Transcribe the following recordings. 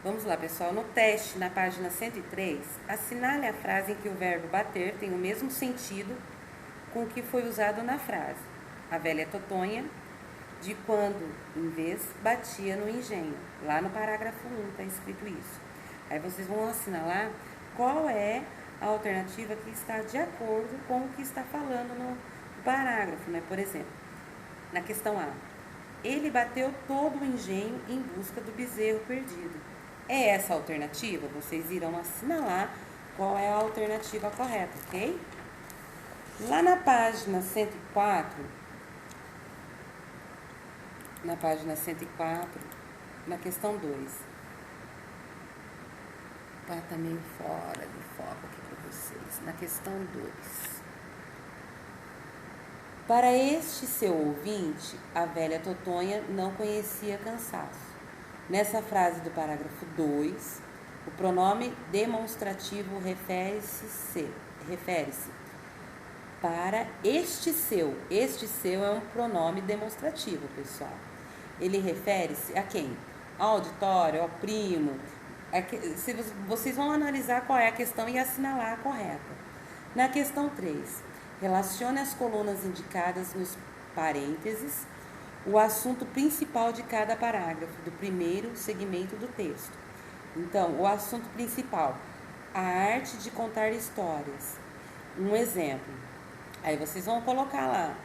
Vamos lá, pessoal. No teste, na página 103, assinale a frase em que o verbo bater tem o mesmo sentido com o que foi usado na frase. A velha Totonha, de quando, em vez, batia no engenho. Lá no parágrafo 1 está escrito isso. Aí vocês vão assinalar qual é a alternativa que está de acordo com o que está falando no parágrafo, né? Por exemplo, na questão A, ele bateu todo o engenho em busca do bezerro perdido. É essa a alternativa? Vocês irão assinalar qual é a alternativa correta, ok? Lá na página 104, na questão 2. Tá meio fora de foco aqui para vocês. Na questão 2. Para este seu ouvinte, a velha Totonha não conhecia cansaço. Nessa frase do parágrafo 2, o pronome demonstrativo refere-se para este seu. Este seu é um pronome demonstrativo, pessoal. Ele refere-se a quem? Ao auditório, ao primo. Vocês vão analisar qual é a questão e assinalar a correta. Na questão 3, relacione as colunas indicadas nos parênteses o assunto principal de cada parágrafo do primeiro segmento do texto. Então, o assunto principal, a arte de contar histórias. Um exemplo. Aí vocês vão colocar lá,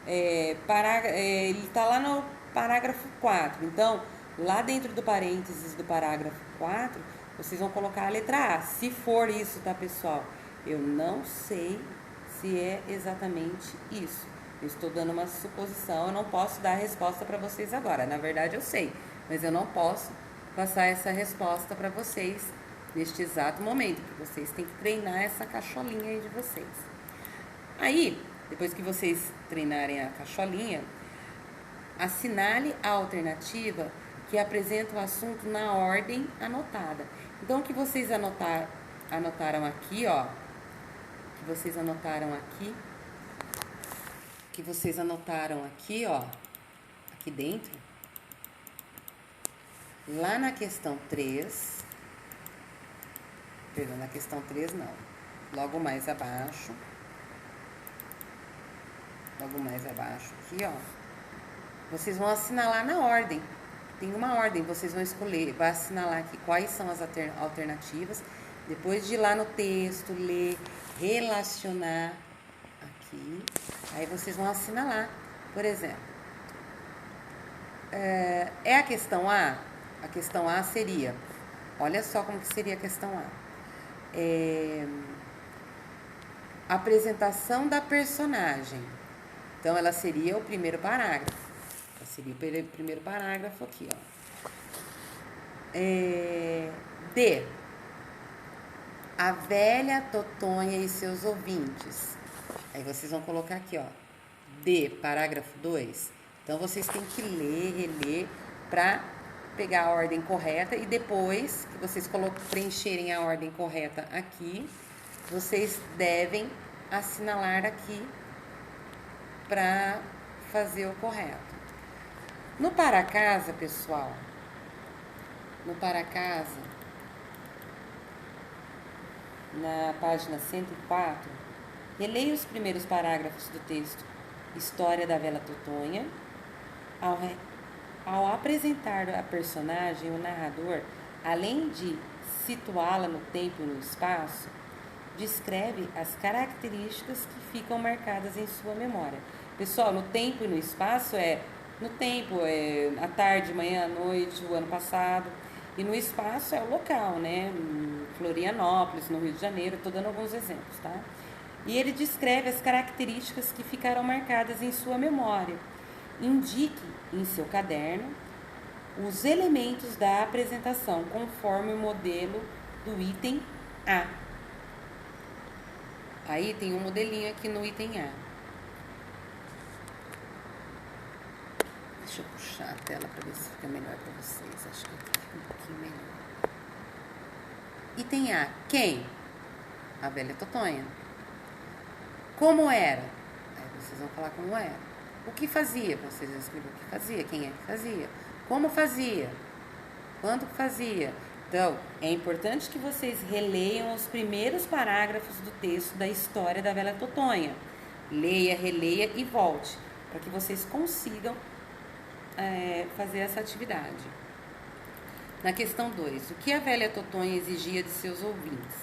ele está lá no parágrafo 4. Então, lá dentro do parênteses do parágrafo 4, vocês vão colocar a letra A. Se for isso, tá, pessoal? Eu não sei se é exatamente isso. Eu estou dando uma suposição, eu não posso dar a resposta para vocês agora. Na verdade, eu sei, mas eu não posso passar essa resposta para vocês neste exato momento, porque vocês têm que treinar essa cacholinha aí de vocês. Aí, depois que vocês treinarem a cacholinha, assinale a alternativa que apresenta o assunto na ordem anotada. Então, o que vocês anotaram aqui, ó, aqui dentro, lá na questão 3, perdão, na questão 3 não, logo mais abaixo aqui, ó, vocês vão assinalar na ordem, tem uma ordem, vocês vão escolher, vai assinalar aqui quais são as alternativas, depois de ir lá no texto, ler, relacionar aqui, aí vocês vão assinalar, por exemplo, a questão A? A questão A seria, olha só como que seria a questão A. Apresentação da personagem. Então, ela seria o primeiro parágrafo. Aqui, ó. D. A velha Totonha e seus ouvintes. Aí vocês vão colocar aqui, ó. D, parágrafo 2. Então, vocês têm que ler, reler, para pegar a ordem correta. E depois que vocês preencherem a ordem correta aqui, vocês devem assinalar aqui para fazer o correto. No para casa, pessoal, na página 104, releia os primeiros parágrafos do texto História da Velha Totonha. Ao apresentar a personagem, o narrador, além de situá-la no tempo e no espaço, descreve as características que ficam marcadas em sua memória. Pessoal, no tempo e no espaço no tempo a tarde, manhã, noite, o ano passado, e no espaço é o local, né? Florianópolis, no Rio de Janeiro, estou dando alguns exemplos, tá? E ele descreve as características que ficaram marcadas em sua memória. Indique em seu caderno os elementos da apresentação, conforme o modelo do item A. Aí tem um modelinho aqui no item A. Deixa eu puxar a tela para ver se fica melhor para vocês. Acho que aqui fica um pouquinho melhor. Item A. Quem? A velha Totonha. Como era? Aí vocês vão falar como era. O que fazia? Vocês vão escrever o que fazia. Quem é que fazia? Como fazia? Quando fazia? Então, é importante que vocês releiam os primeiros parágrafos do texto da história da Velha Totonha. Leia, releia e volte, para que vocês consigam fazer essa atividade. Na questão 2, o que a Velha Totonha exigia de seus ouvintes?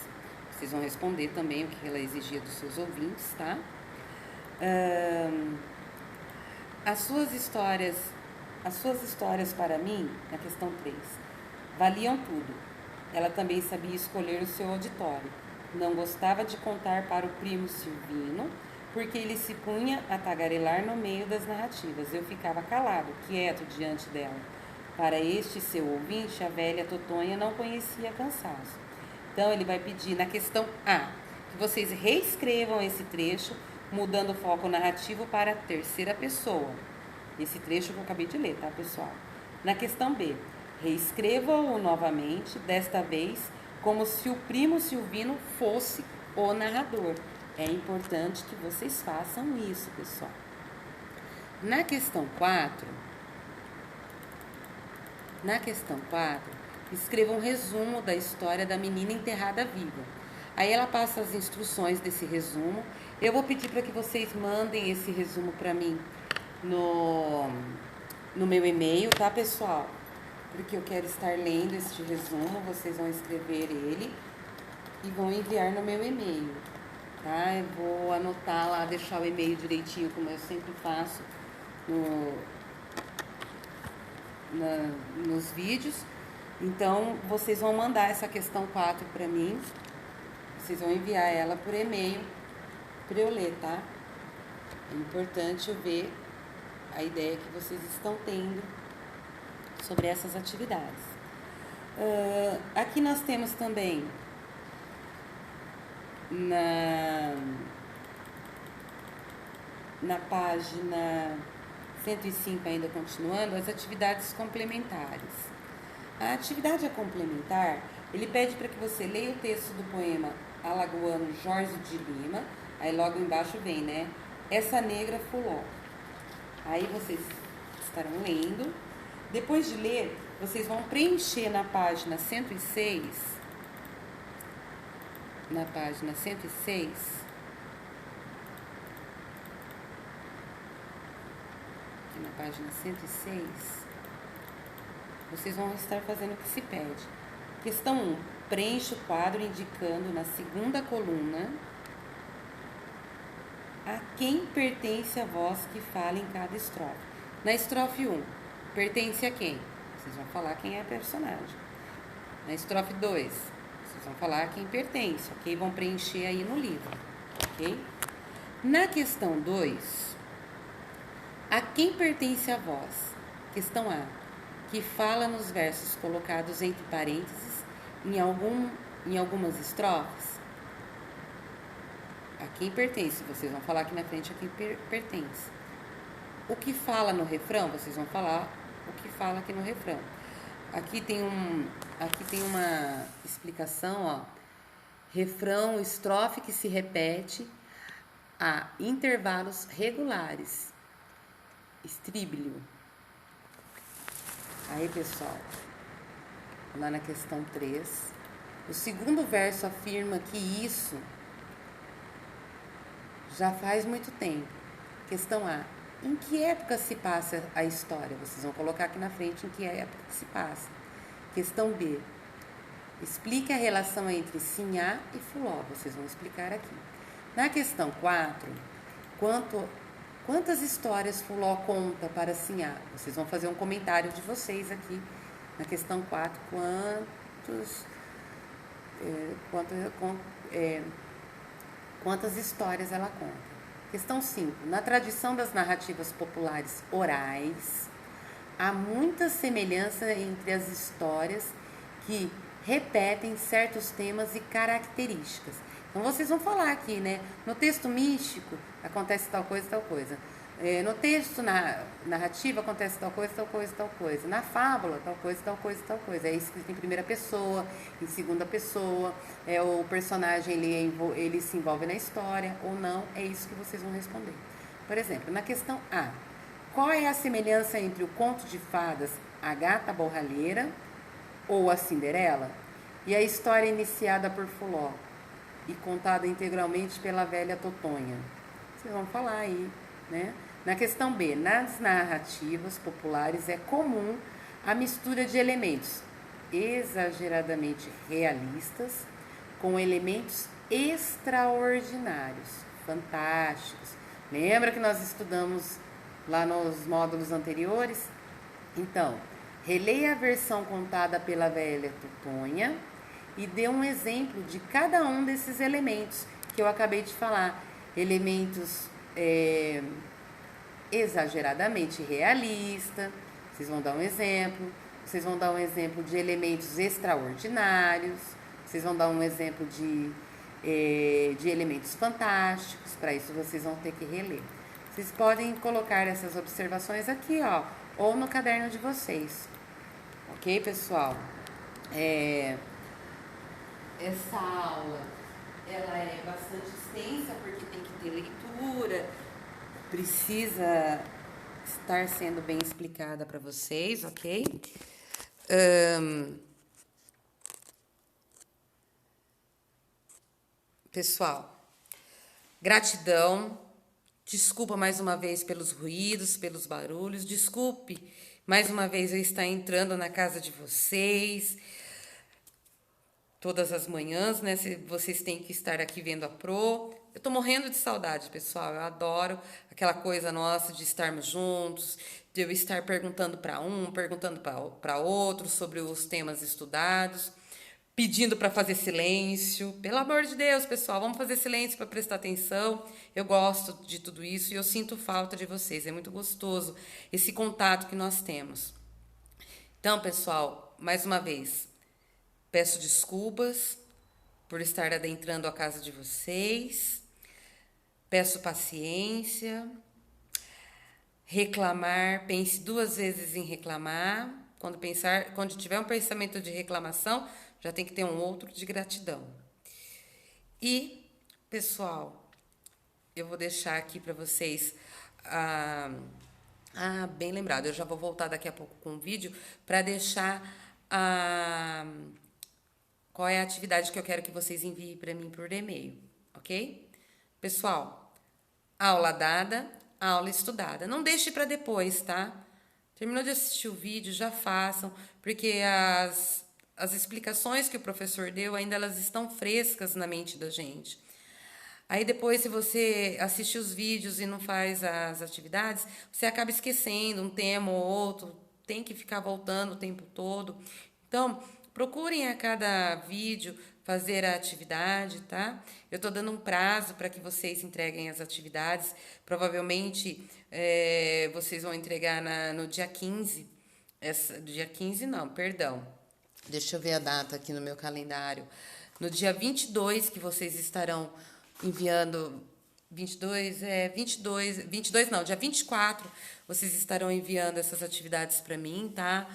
Vocês vão responder também o que ela exigia dos seus ouvintes, tá? As suas histórias para mim, na questão 3, valiam tudo. Ela também sabia escolher o seu auditório. Não gostava de contar para o primo Silvino, porque ele se punha a tagarelar no meio das narrativas. Eu ficava calado, quieto diante dela. Para este seu ouvinte, a Velha Totonha não conhecia cansaço. Então, ele vai pedir na questão A, que vocês reescrevam esse trecho, mudando o foco narrativo para a terceira pessoa. Esse trecho que eu acabei de ler, tá, pessoal? Na questão B, reescrevam-o novamente, desta vez como se o primo Silvino fosse o narrador. É importante que vocês façam isso, pessoal. Na questão 4, escreva um resumo da história da menina enterrada viva. Aí ela passa as instruções desse resumo. Eu vou pedir para que vocês mandem esse resumo para mim no meu e-mail, tá, pessoal? Porque eu quero estar lendo este resumo. Vocês vão escrever ele e vão enviar no meu e-mail, tá? Eu vou anotar lá, deixar o e-mail direitinho, como eu sempre faço nos vídeos. Então, vocês vão mandar essa questão 4 para mim. Vocês vão enviar ela por e-mail para eu ler, tá? É importante eu ver a ideia que vocês estão tendo sobre essas atividades. Aqui nós temos também na página 105, ainda continuando, as atividades complementares. A atividade complementar, ele pede para que você leia o texto do poema alagoano Jorge de Lima, aí logo embaixo vem, né? Essa negra fuló. Aí vocês estarão lendo. Depois de ler, vocês vão preencher na página 106, vocês vão estar fazendo o que se pede. Questão 1. Preencha o quadro indicando na segunda coluna a quem pertence a voz que fala em cada estrofe. Na estrofe 1, pertence a quem? Vocês vão falar quem é a personagem. Na estrofe 2, vocês vão falar quem pertence, ok? Vão preencher aí no livro, ok? Na questão 2, a quem pertence a voz? Questão A, que fala nos versos colocados entre parênteses em algumas estrofes. A quem pertence? Vocês vão falar aqui na frente a quem pertence. O que fala no refrão? Vocês vão falar o que fala aqui no refrão. Aqui tem uma explicação, ó. Refrão, estrofe que se repete a intervalos regulares. Estríbilio. Aí, pessoal, lá na questão 3, o segundo verso afirma que isso já faz muito tempo. Questão A. Em que época se passa a história? Vocês vão colocar aqui na frente em que época se passa. Questão B. Explique a relação entre Sinhá e Fuló. Vocês vão explicar aqui. Na questão 4, quantas histórias Fuló conta para Sinhá? Vocês vão fazer um comentário de vocês aqui. Na questão 4, quantas histórias ela conta? Questão 5. Na tradição das narrativas populares orais, há muita semelhança entre as histórias que repetem certos temas e características. Então, vocês vão falar aqui, né? No texto místico, acontece tal coisa, tal coisa. No texto narrativo, acontece tal coisa, tal coisa, tal coisa. Na fábula, tal coisa, tal coisa, tal coisa. É escrito em primeira pessoa, em segunda pessoa. O personagem, ele se envolve na história ou não. É isso que vocês vão responder. Por exemplo, na questão A. Qual é a semelhança entre o conto de fadas A Gata Borralheira ou a Cinderela? E a história iniciada por Fuló e contada integralmente pela velha Totonha. Vocês vão falar aí, né? Na questão B, nas narrativas populares é comum a mistura de elementos exageradamente realistas com elementos extraordinários, fantásticos. Lembra que nós estudamos lá nos módulos anteriores? Então, releia a versão contada pela velha Totonha e dê um exemplo de cada um desses elementos que eu acabei de falar. Elementos exageradamente realistas, vocês vão dar um exemplo. Vocês vão dar um exemplo de elementos extraordinários, vocês vão dar um exemplo de elementos fantásticos. Para isso vocês vão ter que reler. Vocês podem colocar essas observações aqui, ó, ou no caderno de vocês. Ok, pessoal? Essa aula, ela é bastante extensa, porque tem que ter leitura, precisa estar sendo bem explicada para vocês, ok? Pessoal, gratidão. Desculpa mais uma vez pelos ruídos, pelos barulhos. Desculpe mais uma vez eu estar entrando na casa de vocês todas as manhãs, né? Vocês têm que estar aqui vendo a Pro. Eu tô morrendo de saudade, pessoal. Eu adoro aquela coisa nossa de estarmos juntos, de eu estar perguntando para um, perguntando para outro sobre os temas estudados, pedindo para fazer silêncio. Pelo amor de Deus, pessoal, vamos fazer silêncio para prestar atenção. Eu gosto de tudo isso e eu sinto falta de vocês. É muito gostoso esse contato que nós temos. Então, pessoal, mais uma vez, peço desculpas por estar adentrando a casa de vocês. Peço paciência. Reclamar, pense 2 vezes em reclamar. Quando tiver um pensamento de reclamação, já tem que ter um outro de gratidão. E, pessoal, eu vou deixar aqui para vocês. Bem lembrado, eu já vou voltar daqui a pouco com o vídeo para deixar qual é a atividade que eu quero que vocês enviem para mim por e-mail, ok? Pessoal, aula dada, aula estudada. Não deixe para depois, tá? Terminou de assistir o vídeo, já façam, porque as explicações que o professor deu ainda elas estão frescas na mente da gente. Aí depois, se você assiste os vídeos e não faz as atividades, você acaba esquecendo um tema ou outro, tem que ficar voltando o tempo todo. Então, procurem a cada vídeo fazer a atividade, tá? Eu tô dando um prazo para que vocês entreguem as atividades. Provavelmente, vocês vão entregar no dia 15. Dia 15 não, perdão. Deixa eu ver a data aqui no meu calendário. No dia 22 que vocês estarão enviando... 22 não, dia 24 vocês estarão enviando essas atividades para mim, tá?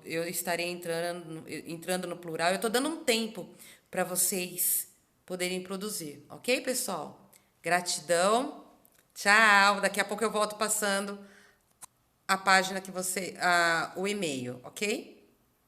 Eu estarei entrando no plural. Eu estou dando um tempo para vocês poderem produzir, ok, pessoal? Gratidão, tchau. Daqui a pouco eu volto passando a página que o e-mail, ok?